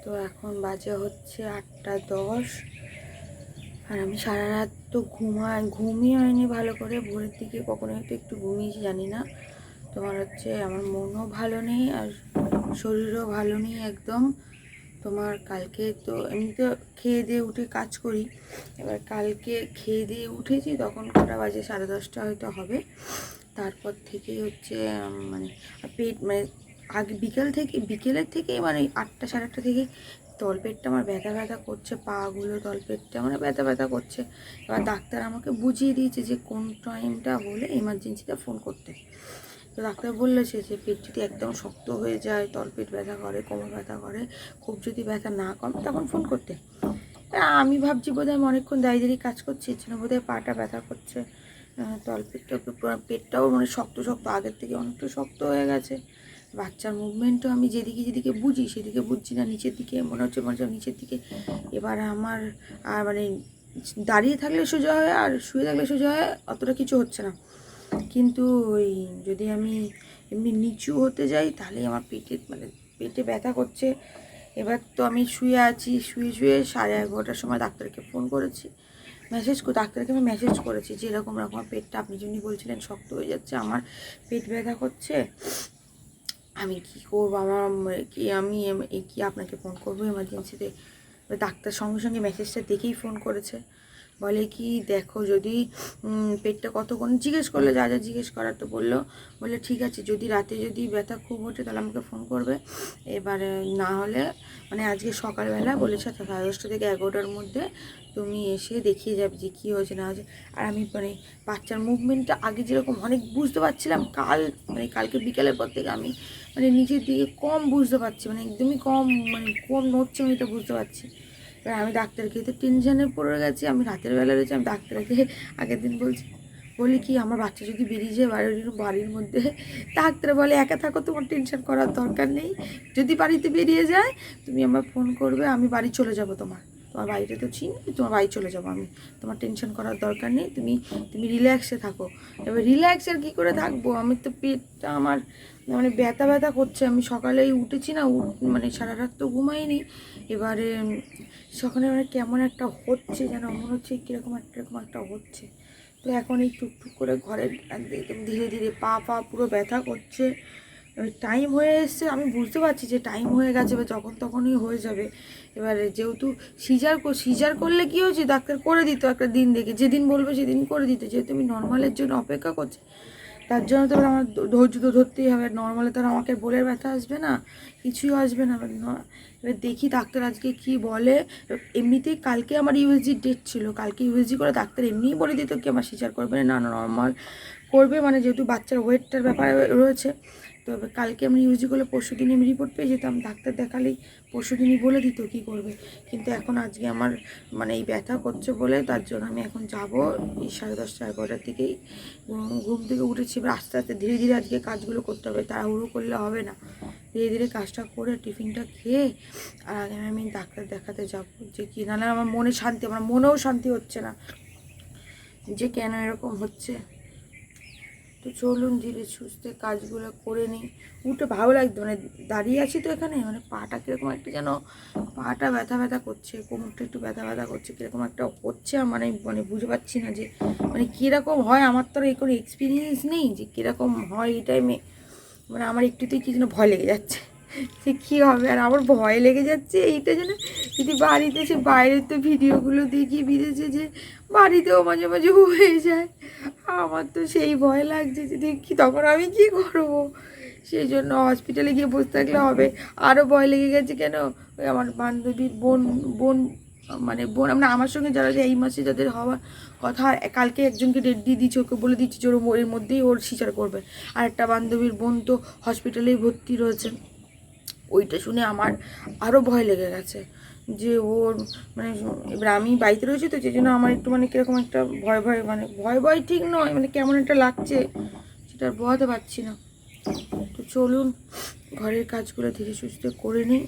তো এখন বাজে হচ্ছে 8:10 আর আমি সারা রাত তো ঘুমই হয়নি ভালো করে। ভোরের দিকে কখনো হয়তো একটু ঘুমিয়েছি জানি না। তোমার হচ্ছে আমার মনও ভালো নেই আর শরীরও ভালো নেই একদম। তোমার কালকে তো এমনিতে খেয়ে দিয়ে উঠে কাজ করি, এবার কালকে খেয়ে দিয়ে উঠেছি তখন কটা বাজে 10:30 হয়তো হবে। তারপর থেকে হচ্ছে মানে পেট মানে আগে বিকেলের থেকে মানে 8টা সাড়ে 8টা থেকে তলপেটটা আমার ব্যথা ব্যথা করছে, পাগুলো তলপেটটা মানে ব্যথা ব্যথা করছে। এবার ডাক্তার আমাকে বুঝিয়ে দিয়েছে যে কোন টাইমটা হলে এমার্জেন্সিতে ফোন করতে। তো ডাক্তার বলেছে যে পেট যদি একদম শক্ত হয়ে যায়, তলপেট ব্যথা করে, কোমর ব্যথা করে, খুব যদি ব্যথা না কমে তখন ফোন করতে। আমি ভাবছি বোধহয় আমি অনেকক্ষণ দাঁড়িয়ে কাজ করছি, এর জন্য বোধহয় পাটা ব্যথা করছে, তলপেটটা পেটটাও মানে শক্ত শক্ত, আগের থেকে অনেকটা শক্ত হয়ে গেছে। বাচ্চার মুভমেন্টও আমি যেদিকে বুঝি সেদিকে বুঝছি না, নিচের দিকে মনে হচ্ছে নিচের দিকে। এবার আমার আর মানে দাঁড়িয়ে থাকলে সোজা হয় আর শুয়ে থাকলে সোজা হয়, অতটা কিছু হচ্ছে না। কিন্তু ওই যদি আমি এমনি নিচু হতে যাই তাহলেই আমার পেটে ব্যথা করছে। এবার তো আমি শুয়ে আছি, শুয়ে 11:30টার সময় ডাক্তারকে ফোন করেছি, ডাক্তারকে আমি মেসেজ করেছি যে এরকম পেটটা আপনি যিনি বলছিলেন শক্ত হয়ে যাচ্ছে, আমার পেট ব্যথা করছে, আমি কি করবো, কি আপনাকে ফোন করবো এমার্জেন্সিতে। ডাক্তার সঙ্গে সঙ্গে মেসেজটা দেখেই ফোন করেছে, বলে কি দেখো যদি পেটটা কতক্ষণ জিজ্ঞেস করলে, যা যা জিজ্ঞেস করার তো বললে ঠিক আছে, যদি রাতে যদি ব্যথা খুব ওঠে তাহলে আমাকে ফোন করবে, এবারে না হলে মানে আজকে সকালবেলা বলেছে 10:30 থেকে 11টার মধ্যে তুমি এসে দেখিয়ে যাবে যে কী হয়েছে না হয়েছে। আর আমি মানে বাচ্চার মুভমেন্টটা আগে যেরকম অনেক বুঝতে পারছিলাম, কালকে বিকেলের পর থেকে আমি মানে নিচের দিকে কম বুঝতে পারছি, মানে একদমই কম নড়ছে, আমি এটা বুঝতে পারছি। এবার আমি ডাক্তারকে তো টেনশানে পড়ে গেছি, আমি রাতের বেলা রয়েছি, আমি ডাক্তারকে আগের দিন বলি কি আমার বাচ্চা যদি বেরিয়ে যায় বাড়ির মধ্যে, ডাক্তার বলে একা থাকো, তোমার টেনশন করার দরকার নেই, যদি বাড়িতে বেরিয়ে যায় তুমি আমার ফোন করবে, আমি বাড়ি চলে যাব, তোমার বাড়িটা তো চিনি, তোমার বাড়ি চলে যাবো আমি, তোমার টেনশন করার দরকার নেই, তুমি রিল্যাক্সে থাকো। এবার রিল্যাক্স আর কী করে থাকবো, আমি তো পেটটা আমার মানে ব্যথা ব্যথা করছে, আমি সকালেই উঠেছি না, মানে সারা রাত তো ঘুমাইনি। এবারে সকালে মানে কেমন একটা হচ্ছে যেন মনে হচ্ছে কীরকম একটা হচ্ছে। তো এখন এই টুকটুক করে ঘরে একদম ধীরে ধীরে পা পুরো ব্যথা করছে। টাইম হয়ে এসছে, আমি বুঝতে পারছি যে টাইম হয়ে গেছে বা যখন তখনই হয়ে যাবে। এবারে যেহেতু সিজার করলে কী হচ্ছে, ডাক্তার করে দিত একটা দিন দেখে, যেদিন বলবে সেদিন করে দিতে, যেহেতু আমি নর্মালের জন্য অপেক্ষা করছি তার জন্য তো আমার ধৈর্য তো ধরতেই হবে। নর্মালে তো আর আমাকে বলে ব্যথা আসবে না, কিছুই আসবে না। এবার দেখি ডাক্তার আজকে কি বলে। এমনিতেই কালকে আমার ইউএসজি ডেট ছিল, কালকে ইউএসজি করে ডাক্তার এমনিই বলে দিত কি আমার সিজার করবে না, নর্মাল করবে, মানে যেহেতু বাচ্চার ওয়েটটার ব্যাপার রয়েছে। তো কালকে আমি ইউজি করলে পরশু দিন আমি রিপোর্ট পেয়ে যেতাম, ডাক্তার দেখালেই পরশু দিনই বলে দিত কী করবে। কিন্তু এখন আজকে আমার মানে এই ব্যথা করছে বলে তার জন্য আমি এখন যাবো এই 10:30 11টার দিকেই ঘুম থেকে উঠেছি। এবার আস্তে আস্তে ধীরে ধীরে আজকে কাজগুলো করতে হবে, তাড়াহুড়ো করলে হবে না, ধীরে ধীরে কাজটা করে টিফিনটা খেয়ে আর আগে আমি ডাক্তার দেখাতে যাব, যে কি নাহলে আমার মনেও শান্তি হচ্ছে না যে কেন এরকম হচ্ছে। তো চলুন ধীরে সুস্থে কাজগুলো করে নিই। উঠে ভালো লাগতো, মানে দাঁড়িয়ে আছি তো এখানে, মানে পাটা কীরকম একটা যেন পাটা ব্যথা ব্যথা করছে, কোমরটা একটু ব্যথা ব্যথা করছে, কীরকম একটা হচ্ছে, মানে বুঝতে পারছি না যে মানে কীরকম হয়। আমার তো এই কোনো এক্সপিরিয়েন্স নেই যে কীরকম হয় এই টাইমে, মানে আমার একটুতেই কি যেন ভয় লেগে যাচ্ছে যে কী হবে। আর আমার ভয় লেগে যাচ্ছে এইটা যেন যদি বাড়িতে এসে বাইরের তো ভিডিওগুলো দেখি বিদেশে, যে বাড়িতেও মাঝে মাঝে হয়ে যায়, আমার তো সেই ভয় লাগছে যে দেখি তখন আমি কী করবো। সেই জন্য হসপিটালে গিয়ে বসে থাকলে হবে। আরও ভয় লেগে গেছে কেন, ওই আমার বান্ধবীর বোন মানে আমার সঙ্গে যারা এই মাসে যাদের হওয়ার কথা, কালকে একজনকে ডেট দিয়ে দিচ্ছে, ওকে বলে দিচ্ছি যে ওর এর মধ্যেই ওর সিজার করবে। আর একটা বান্ধবীর বোন তো হসপিটালেই ভর্তি রয়েছে। ওইটা শুনে আমার আরও ভয় লেগে গেছে যে ওর মানে এবার আমি বাড়িতে রয়েছি তো, সেই জন্য আমার একটু মানে কীরকম একটা ভয় ঠিক নয়, মানে কেমন একটা লাগছে সেটা বোঝাতে পারছি না। তো চলুন ঘরের কাজগুলো ধীরে সুস্থে করে নিই।